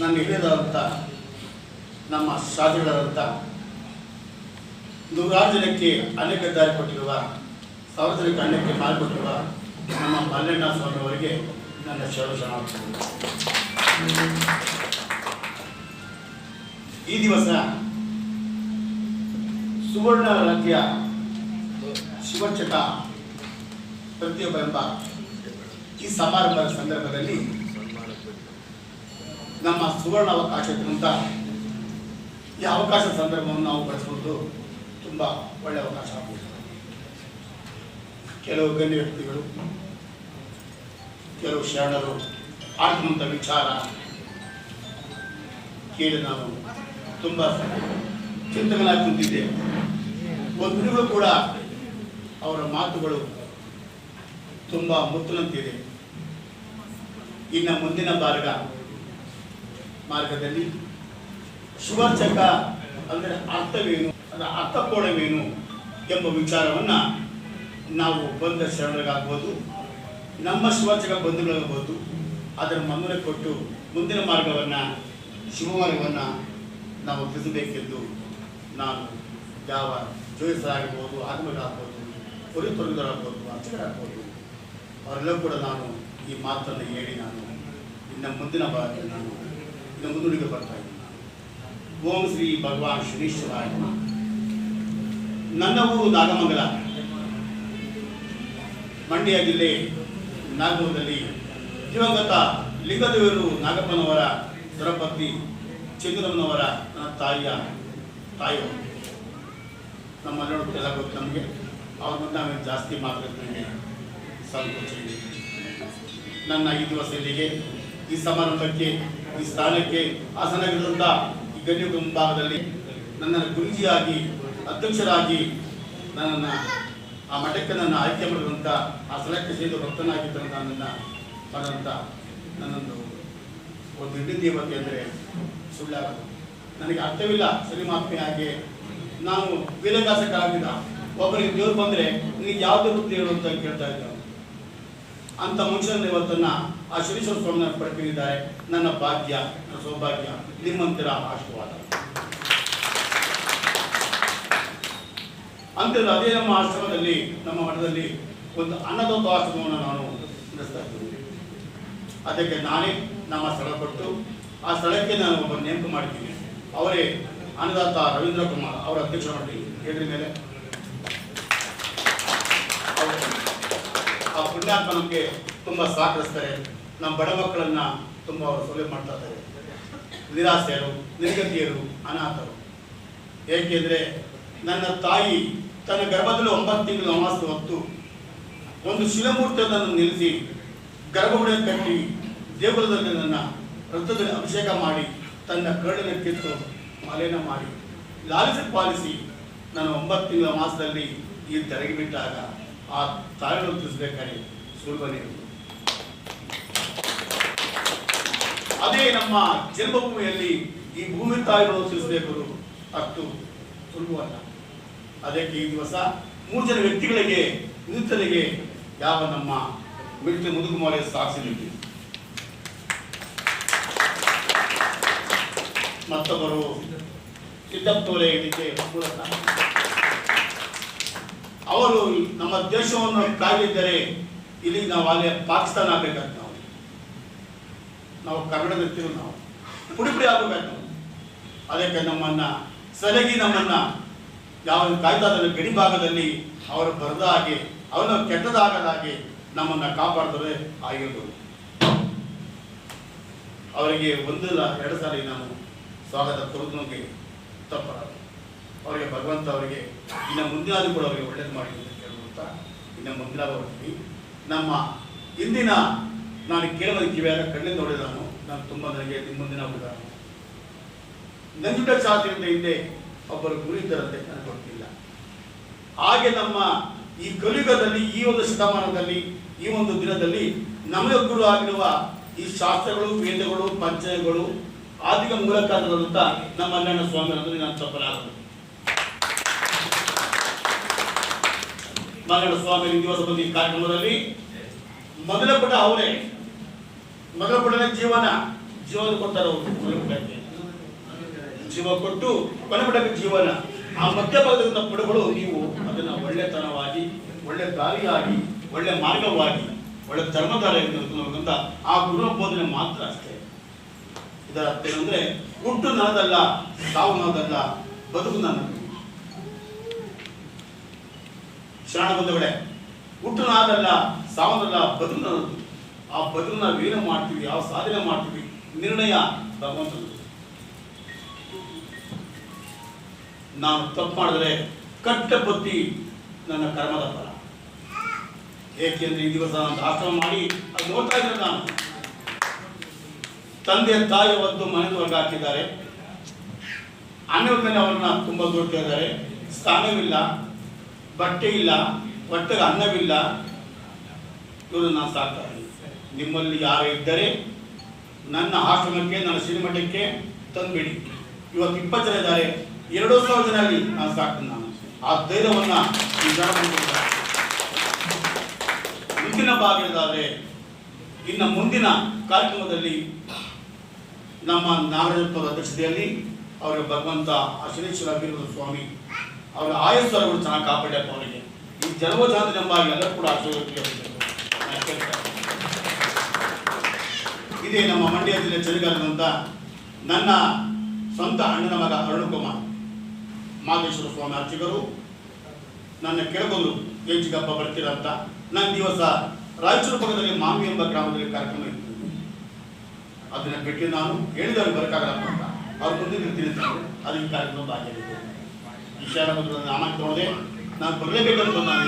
ನನ್ನ ಹಿರಿಯರಾದಂಥ ನಮ್ಮ ಶಾಲೆಗಳಾದಂಥ ನೂರಾರು ಜನಕ್ಕೆ ಅನೇಕ ದಾರಿ ಕೊಟ್ಟಿರುವ, ಸಾರ್ವಜನಿಕ ಅನೇಕ ಮಾಡಿಕೊಟ್ಟಿರುವ ನಮ್ಮ ಮಲ್ಲಣ್ಣ ಸ್ವಾಮಿ ಅವರಿಗೆ ನನ್ನ ಶರಣಾರ್ಥಿ. ಈ ದಿವಸ ಸುವರ್ಣ ರಾಜ್ಯ ಶಿವಚಟ ಪ್ರತಿಯೊಬ್ಬ ಎಂಬ ಈ ಸಮಾರಂಭದ ಸಂದರ್ಭದಲ್ಲಿ ನಮ್ಮ ಸುವರ್ಣ ಅವಕಾಶ ಇರುವಂಥ ಈ ಅವಕಾಶ ಸಂದರ್ಭವನ್ನು ನಾವು ಬಳಸಿಕೊಂಡು ತುಂಬ ಒಳ್ಳೆಯ ಅವಕಾಶ ಆಗಿದೆ. ಕೆಲವು ಗಣ್ಯ ವ್ಯಕ್ತಿಗಳು, ಕೆಲವು ಶರಣರು ಆಡುವಂಥ ವಿಚಾರ ಕೇಳಿ ನಾನು ತುಂಬ ಚಿಂತಕನಾಗಿ ಕುಂತಿದ್ದೆ. ಒಂದಿಗೂ ಕೂಡ ಅವರ ಮಾತುಗಳು ತುಂಬ ಮುತ್ತುನಂತಿದೆ. ಇನ್ನು ಮುಂದಿನ ಮಾರ್ಗದಲ್ಲಿ ಶಿವಚಕ ಅಂದರೆ ಅರ್ಥವೇನು, ಅದರ ಅರ್ಥಪೂರ್ಣವೇನು ಎಂಬ ವಿಚಾರವನ್ನು ನಾವು ಬಂದ ಶರಣರಿಗಾಗ್ಬೋದು, ನಮ್ಮ ಶಿವಚಕ ಬಂಧುಗಳಾಗ್ಬೋದು, ಅದರ ಮನ್ನಣೆ ಕೊಟ್ಟು ಮುಂದಿನ ಮಾರ್ಗವನ್ನು ಶಿವಮಾರ್ಗವನ್ನು ನಾವು ತಿಳಿಸಬೇಕೆಂದು ನಾನು ಯಾವ ಜೋಯಿಸರಾಗ್ಬೋದು, ಆಗಮಗಳಾಗ್ಬೋದು, ಪುರಿತೊರೆದರಾಗ್ಬೋದು, ಅರ್ಚಕರಾಗ್ಬೋದು ಅವರೆಲ್ಲರೂ ಕೂಡ ನಾನು ಈ ಮಾತನ್ನು ಹೇಳಿ ನಾನು ಇನ್ನು ಮುಂದಿನ ಭಾಗದಲ್ಲಿ ನಾನು ಇನ್ನು ಮುಂದೂಡಿಗೆ ಬರ್ತಾ ಇದ್ದೀನಿ. ಓಂ ಶ್ರೀ ಭಗವಾನ್ ಶನೀಶ್ವರಾಯ ನಮಃ. ನನ್ನ ಊರು ನಾಗಮಂಗಲ, ಮಂಡ್ಯ ಜಿಲ್ಲೆ ನಾಗಮಂಗಲದಲ್ಲಿ ದಿವಂಗತ ಲಿಂಗದೇವರು ನಾಗಪ್ಪನವರ ದೊರಪತ್ನಿ ಚಂದ್ರಮ್ಮನವರ ನನ್ನ ತಾಯಿಯವರು. ನಮ್ಮೆಲ್ಲರೂ ಎಲ್ಲ ಗೊತ್ತು ನಮಗೆ. ಅವ್ರ ಮುಂದೆ ನಾನು ಜಾಸ್ತಿ ಮಾತಾಡ್ತೀನಿ, ಸಂಕೋಚ ಇದೆ. ನನ್ನ ಈ ದಿವಸ ಇಲ್ಲಿಗೆ ಈ ಸಮಾರಂಭಕ್ಕೆ ಈ ಸ್ಥಾನಕ್ಕೆ ಆಸನವಿರುವಂಥ ಈ ಗಣ್ಯ ಮುಂಭಾಗದಲ್ಲಿ ನನ್ನನ್ನು ಗುರುಜಿಯಾಗಿ ಅಧ್ಯಕ್ಷರಾಗಿ ನನ್ನನ್ನು ಆ ಮಠಕ್ಕೆ ನನ್ನ ಆಯ್ಕೆ ಮಾಡಿರುವಂಥ ಆ ಸ್ಥಳಕ್ಕೆ ಸೇರಿದ ಭಕ್ತನಾಗಿದ್ದಂಥ ನನ್ನ ಪಡೆದಂಥ ನನ್ನೊಂದು ಒಂದು ಇಡೀ ದೇವತೆ ಅಂದರೆ ಸುಳ್ಳಾಗದು. ನನಗೆ ಅರ್ಥವಿಲ್ಲ ಸಿನಿಮಾತ್ಮೆ ಹಾಗೆ ನಾನು ವೇದವ್ಯಾಸಕ್ಕಾಗಿದ್ದ ಒಬ್ಬರಿಗೆ ದೇವ್ರು ಬಂದರೆ ನಿನಗೆ ಯಾವುದೇ ವೃತ್ತಿ ಹೇಳು ಅಂತ ಕೇಳ್ತಾ ಇದ್ದ. ಅಂಥ ಮನುಷ್ಯನ ಇವತ್ತನ್ನು ಆ ಶನೀಶ್ವರ ಸ್ವಾಮಿನ ಪಡ್ಕೊಂಡಿದ್ದಾರೆ. ನನ್ನ ಭಾಗ್ಯ, ನನ್ನ ಸೌಭಾಗ್ಯ, ನಿಮ್ಮಂತರ ಆಶೀರ್ವಾದ. ಅಂತಂದ್ರೆ ಅದೇ ನಮ್ಮ ಆಶ್ರಮದಲ್ಲಿ, ನಮ್ಮ ಮಠದಲ್ಲಿ ಒಂದು ಅನ್ನದಾತ ಆಶ್ರಮವನ್ನು ನಾನು ನಡೆಸ್ತಾ ಇದ್ದೀನಿ. ಅದಕ್ಕೆ ನಾನೇ ನಮ್ಮ ಸ್ಥಳ ಕೊಟ್ಟು ಆ ಸ್ಥಳಕ್ಕೆ ನಾನು ಒಬ್ಬ ನೇಮಕ ಮಾಡಿದ್ದೀನಿ. ಅವರೇ ಅನ್ನದಾತ ರವೀಂದ್ರ ಕುಮಾರ್ ಅವರ ಅಧ್ಯಕ್ಷ ಮಾಡ್ತೀನಿ. ಹೇಳಿದ ಮೇಲೆ ಆ ಪುಣ್ಯಾತ್ಮ ನಮಗೆ ತುಂಬ ಸಹಕರಿಸ್ತಾರೆ. ನಮ್ಮ ಬಡ ಮಕ್ಕಳನ್ನು ತುಂಬ ಅವರು ಸೌಲಭ್ಯ ಮಾಡ್ತಾ ಇದ್ದಾರೆ. ನಿರಾಶ್ರಯರು, ನಿರ್ಗತಿಯರು, ಅನಾಥರು. ಏಕೆಂದರೆ ನನ್ನ ತಾಯಿ ತನ್ನ ಗರ್ಭದಲ್ಲಿ 9 ತಿಂಗಳು ನಮಾಸ್ ಹೊತ್ತು ಒಂದು ಶಿವಮೂರ್ತಿಯನ್ನು ನಿಲ್ಲಿಸಿ ಗರ್ಭಗುಡಿಯ ಕಟ್ಟಿ ದೇಗುಲದಲ್ಲಿ ನನ್ನ ರಕ್ತದಲ್ಲಿ ಅಭಿಷೇಕ ಮಾಡಿ ತನ್ನ ಕರುಳಿನ ಕಿತ್ತು ಮಾಲೆಯನ್ನು ಮಾಡಿ ಲಾಲಿಸಿ ಪಾಲಿಸಿ ನಾನು 9 ತಿಂಗಳ ಮಾಸದಲ್ಲಿ ಈ ತೆರೆಗೆ ಬಿಟ್ಟಾಗ ಆ ತಾಯಿಗಳನ್ನು ತಿಳಿಸ್ಬೇಕಾದ್ರೆ ಸುಲಭನೇ. ಅದೇ ನಮ್ಮ ಜನ್ಮಭೂಮಿಯಲ್ಲಿ ಈ ಭೂಮಿ ತಾಯಿಗಳನ್ನು ತಿಳಿಸಬೇಕು ಅಷ್ಟು ಸುಲಭವಲ್ಲ. ಅದಕ್ಕೆ ಈ ದಿವಸ 3 ಜನ ವ್ಯಕ್ತಿಗಳಿಗೆ ನಿಂತಲಿಗೆ ಯಾವ ನಮ್ಮ ಮಿಲಿಟರಿ ಮುದುಕುಮಾರಿ ಸಾಕ್ಷಿ, ಮತ್ತೊಬ್ಬರು ಸಿದ್ದಪ್ಪನವರೇ ಇದಕ್ಕೆ ಮೂಲಕ ಅವರು ನಮ್ಮ ದೇಶವನ್ನು ಕಾಯ್ದಿದ್ದರೆ ಇಲ್ಲಿ ನಾವು ಅಲ್ಲಿ ಪಾಕಿಸ್ತಾನ ಆಗಬೇಕಾದ ನಾವು ಕನ್ನಡ ವ್ಯಕ್ತಿಗಳು, ನಾವು ಪುಡಿ ಆಗಬೇಕು. ಅದಕ್ಕೆ ನಮ್ಮನ್ನು ಸಲಗಿ ನಮ್ಮನ್ನು ಯಾವ ಕಾಯ್ದಾದ ಗಡಿ ಭಾಗದಲ್ಲಿ ಅವರು ಬರದ ಹಾಗೆ ಅವನ ಕೆಟ್ಟದಾಗದ ಹಾಗೆ ನಮ್ಮನ್ನು ಕಾಪಾಡಿದರೆ ಆಗಿರ್ಬೋದು. ಅವರಿಗೆ 1-2 ಸಾರಿ ನಾನು ಸ್ವಾಗತ ಕೊಡೋದಕ್ಕೆ ತಪ್ಪಲ್ಲ. ಅವರಿಗೆ ಭಗವಂತ ಅವರಿಗೆ ಇನ್ನು ಮುಂದಿನಾದರೂ ಕೂಡ ಅವರಿಗೆ ಒಳ್ಳೇದು ಮಾಡಿ ಅಂತ ಕೇಳುವಂತ ಇನ್ನು ಮುಂದಿನ ಬರ್ತೀವಿ. ನಮ್ಮ ಇಂದಿನ ನಾನು ಕೇಳುವ ಕಿವಿಯಾಗ ಕಣ್ಣಿಂದ ನೋಡಿದ ನಾನು ತುಂಬ ನನಗೆ ಮುಂದಿನ ಹುಡುಗ ನಂಜುಂಡ ಶಾಸ್ತ್ರಿಯಿಂದ ಹಿಂದೆ ಒಬ್ಬರು ಗುರು ಇದ್ದರಂತೆ ನನಗೆ ಗೊತ್ತಿಲ್ಲ. ಹಾಗೆ ನಮ್ಮ ಈ ಕಲಿಯುಗದಲ್ಲಿ ಈ ಒಂದು ಶತಮಾನದಲ್ಲಿ ಈ ಒಂದು ದಿನದಲ್ಲಿ ನಮಗೆ ಗುರು ಆಗಿರುವ ಈ ಶಾಸ್ತ್ರಗಳು, ವೇದಗಳು, ಪಂಚಗಳು ಆದಿಗ ಮೂಲಕ ನಮ್ಮ ಮಲ್ಲಣ್ಣ ಸ್ವಾಮಿ ಅಂದರೆ ನಾನು ತಪ್ಪಲಾಗದು. ಮಲ್ಲಣ್ಣ ಸ್ವಾಮಿ ದಿವಸ ಬಂದ ಈ ಕಾರ್ಯಕ್ರಮದಲ್ಲಿ ಮೊದಲ ಪುಟ ಅವರೇ, ಮೊದಲ ಪುಟದ ಜೀವನ ಜೀವನ ಕೊಟ್ಟಾರ ಅವರು ಕೊನೆಪುಟಕ್ಕೆ, ಜೀವ ಕೊಟ್ಟು ಕೊನೆಪುಟಕ್ಕೆ ಜೀವನ. ಆ ಮಧ್ಯಭಾಗದ ಪುಟಗಳು ನೀವು ಅದನ್ನ ಒಳ್ಳೆತನವಾಗಿ, ಒಳ್ಳೆ ದಾರಿಯಾಗಿ, ಒಳ್ಳೆ ಮಾರ್ಗವಾಗಿ, ಒಳ್ಳೆ ಧರ್ಮಧಾರೆಯಿಂದ ಆ ಗುರು ಬೋಧನೆ ಮಾತ್ರ ಅಷ್ಟೇ. ಇದರ ಅರ್ಥ ಏನಂದ್ರೆ ಹುಟ್ಟು ನನ್ನದಲ್ಲ, ಸಾವು ನನ್ನದಲ್ಲ, ಬದುಕು ನನ್ನದು. ಶರಣ ಬಂಧುಗಳೇ, ಹುಟ್ಟು ನಾದಲ್ಲ, ಸಾವನ್ನಲ್ಲ, ಬದುಕು ನನ್ನದು. ಆ ಬದುಕು ನಾವು ಏನು ಮಾಡ್ತೀವಿ, ಯಾವ ಸಾಧನೆ ಮಾಡ್ತೀವಿ, ನಿರ್ಣಯ ಭಗವಂತನದು. ನಾನು ತಪ್ಪು ಮಾಡಿದ್ರೆ ಕಟ್ಟಪತ್ತಿ ನನ್ನ ಕರ್ಮದ ಫಲ. ಏಕೆಂದ್ರೆ ಈ ದಿವಸ ನಾನು ಆಶ್ರಮ ಮಾಡಿ ಅದು ನೋಡ್ತಾ ಇದ್ರೆ ನಾನು ತಂದೆ ತಾಯಿ ಅವತ್ತು ಮನೆದು ವರ್ಗ ಹಾಕಿದ್ದಾರೆ, ಅನ್ನದ ಮೇಲೆ ಅವ್ರನ್ನ ತುಂಬ ದೊಡ್ತಾ ಇದ್ದಾರೆ. ಸ್ಥಾನವಿಲ್ಲ, ಬಟ್ಟೆ ಇಲ್ಲ, ಹೊಟ್ಟೆಗೆ ಅನ್ನವಿಲ್ಲ. ಇವರು ನಾನು ಸಾಕ್ತಾ ಇದ್ದೀನಿ. ನಿಮ್ಮಲ್ಲಿ ಯಾರು ಇದ್ದರೆ ನನ್ನ ಆಶ್ರಮಕ್ಕೆ, ನನ್ನ ಶ್ರೀಮಠಕ್ಕೆ ತಂದುಬಿಡಿ. ಇವತ್ತು 20 ಜನ ಇದ್ದಾರೆ, 2,000 ಜನ ಅಲ್ಲಿ ನಾನು ಸಾಕ್ತೀನಿ. ನಾನು ಆ ಧೈರ್ಯವನ್ನ ಈ ಜನ ಮುಂದಿನ ಭಾಗದಾದರೆ ಇನ್ನು ಮುಂದಿನ ಕಾರ್ಯಕ್ರಮದಲ್ಲಿ ನಮ್ಮ ನಾಗರಾಜಪ್ಪನವರ ಅಧ್ಯಕ್ಷತೆಯಲ್ಲಿ ಅವರ ಭಗವಂತ ಶನೇಶ್ವರ ಬೀರಭದ್ರ ಸ್ವಾಮಿ ಅವರ ಆಯಸ್ಸರಗಳು ಚೆನ್ನಾಗಿ ಕಾಪಾಡ್ಯಪ್ಪ. ಅವರಿಗೆ ಈ ಜನ್ಮಜಾತನೆಂಬಾಗಿ ಎಲ್ಲರೂ ಕೂಡ ಆಶೀರ್ವಾದ. ಇದೇ ನಮ್ಮ ಮಂಡ್ಯ ಜಿಲ್ಲೆ ಚಳಿಗಾಲದಂತ ನನ್ನ ಸ್ವಂತ ಅಣ್ಣನ ಮಗ ಅರುಣಕುಮಾರ್ ಮಾದೇಶ್ವರ ಸ್ವಾಮಿ ಅರ್ಚಕರು ನನ್ನ ಕೆಳಗೊಂದು ಹೆಚ್ಚಿಗಪ್ಪ ಬರ್ತೀರಂತ. ನನ್ನ ದಿವಸ ರಾಯಚೂರು ಪಕ್ಕದಲ್ಲಿ ಮಾಮಿ ಎಂಬ ಗ್ರಾಮದಲ್ಲಿ ಕಾರ್ಯಕ್ರಮ ಇತ್ತು. ಅದನ್ನ ಬಿಟ್ಟು ನಾನು ಹೇಳಿದವರು ಬರಕ್ಕಾಗಲ್ಲಪ್ಪ ಅಂತ ಅವ್ರು ಮುಂದೆ ನಿಲ್ತೀನಿ ಅಂತ ಅದಕ್ಕೆ ಕಾರ್ಯಕ್ರಮ ಭಾಗಿಯಾಗಿತ್ತು. ಈ ಶಾಲಾ ನಾಮ ತಗೊಳ್ಳದೆ ನಾನು ಬರಲೇಬೇಕಂತ ನಾನು